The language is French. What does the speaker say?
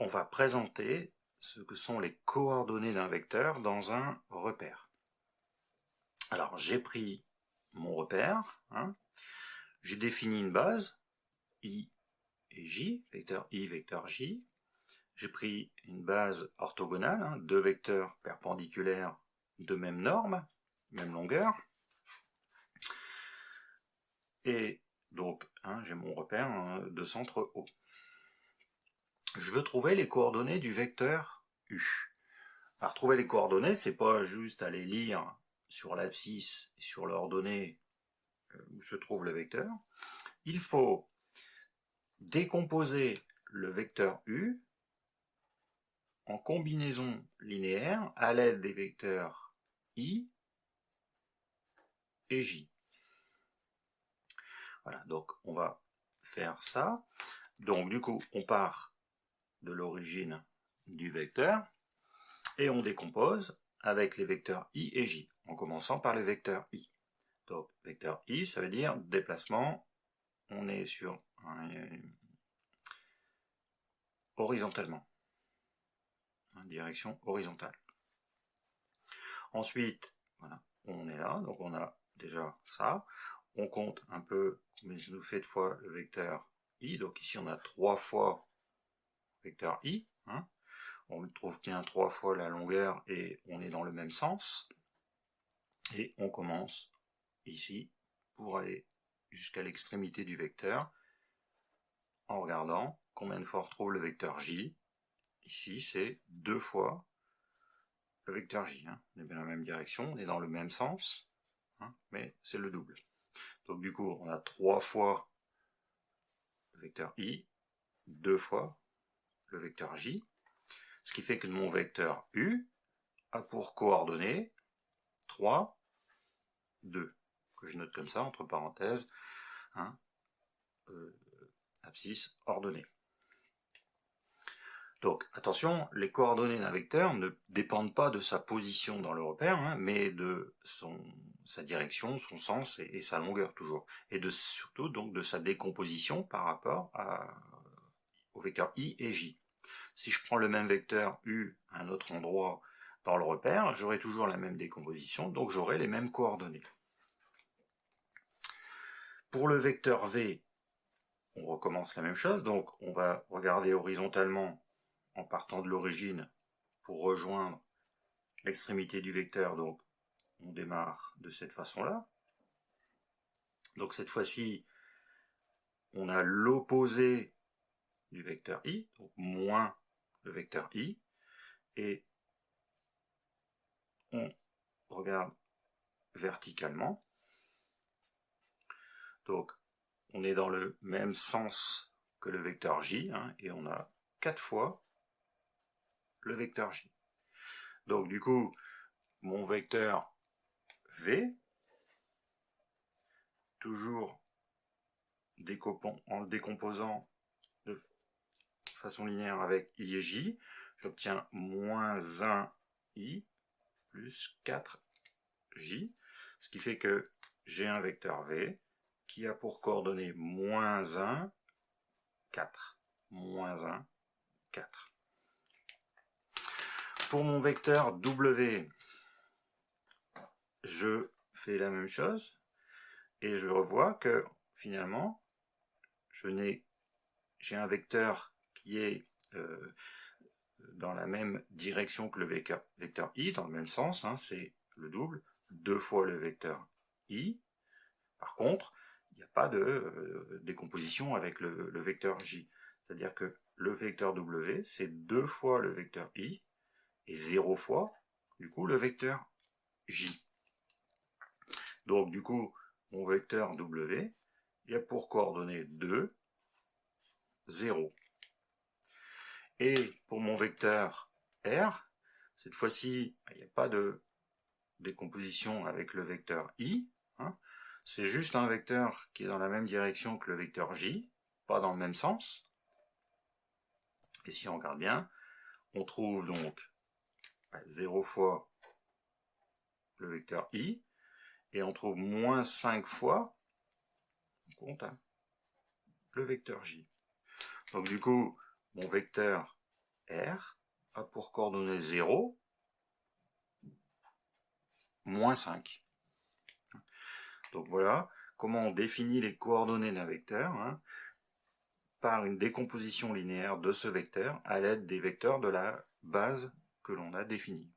on va présenter ce que sont les coordonnées d'un vecteur dans un repère. Alors, j'ai pris mon repère, j'ai défini une base, I et J, vecteur I, vecteur J. J'ai pris une base orthogonale, deux vecteurs perpendiculaires de même norme, même longueur. Et donc, j'ai mon repère de centre O. Je veux trouver les coordonnées du vecteur U. Alors, trouver les coordonnées, c'est pas juste aller lire sur l'abscisse et sur l'ordonnée où se trouve le vecteur. Il faut décomposer le vecteur U en combinaison linéaire à l'aide des vecteurs I et J. Voilà, donc on va faire ça. Donc du coup, on part de l'origine du vecteur et on décompose avec les vecteurs I et J, en commençant par le vecteur I. Donc vecteur I, ça veut dire déplacement, on est sur horizontalement, direction horizontale. Ensuite, voilà, on est là, donc on a déjà ça. On compte un peu combien ça nous fait de fois le vecteur I. Donc ici on a 3 fois le vecteur I. On trouve bien 3 fois la longueur et on est dans le même sens. Et on commence ici pour aller jusqu'à l'extrémité du vecteur en regardant combien de fois on retrouve le vecteur J. Ici c'est 2 fois le vecteur J. On est bien dans la même direction, on est dans le même sens, mais c'est le double. Donc du coup, on a 3 fois le vecteur I, 2 fois le vecteur J, ce qui fait que mon vecteur U a pour coordonnées 3, 2, que je note comme ça, entre parenthèses, abscisse ordonnée. Donc attention, les coordonnées d'un vecteur ne dépendent pas de sa position dans le repère, mais de sa direction, son sens et sa longueur toujours. Et surtout donc de sa décomposition par rapport au vecteur I et J. Si je prends le même vecteur U à un autre endroit dans le repère, j'aurai toujours la même décomposition, donc j'aurai les mêmes coordonnées. Pour le vecteur V, on recommence la même chose, donc on va regarder horizontalement en partant de l'origine pour rejoindre l'extrémité du vecteur, donc on démarre de cette façon-là. Donc cette fois-ci, on a l'opposé du vecteur I, donc moins le vecteur I, et on regarde verticalement. Donc on est dans le même sens que le vecteur J, et on a 4 fois le vecteur J. Donc du coup, mon vecteur V, toujours en le décomposant de façon linéaire avec I et J, j'obtiens moins 1I plus 4J, ce qui fait que j'ai un vecteur V qui a pour coordonnée moins 1, 4. Moins 1, 4. Pour mon vecteur W, je fais la même chose et je revois que finalement, j'ai un vecteur qui est dans la même direction que le vecteur I, dans le même sens, c'est le double, 2 fois le vecteur I. Par contre, il n'y a pas de décomposition avec le vecteur J. C'est-à-dire que le vecteur W, c'est 2 fois le vecteur I, et 0 fois, du coup, le vecteur J. Donc, du coup, mon vecteur W, il a pour coordonnées 2, 0. Et pour mon vecteur R, cette fois-ci, il n'y a pas de décomposition avec le vecteur I, c'est juste un vecteur qui est dans la même direction que le vecteur J, pas dans le même sens. Et si on regarde bien, on trouve donc 0 fois le vecteur I, et on trouve moins 5 fois, on compte, le vecteur J. Donc du coup, mon vecteur R a pour coordonnée 0, moins 5. Donc voilà comment on définit les coordonnées d'un vecteur, hein, par une décomposition linéaire de ce vecteur à l'aide des vecteurs de la base que l'on a définie.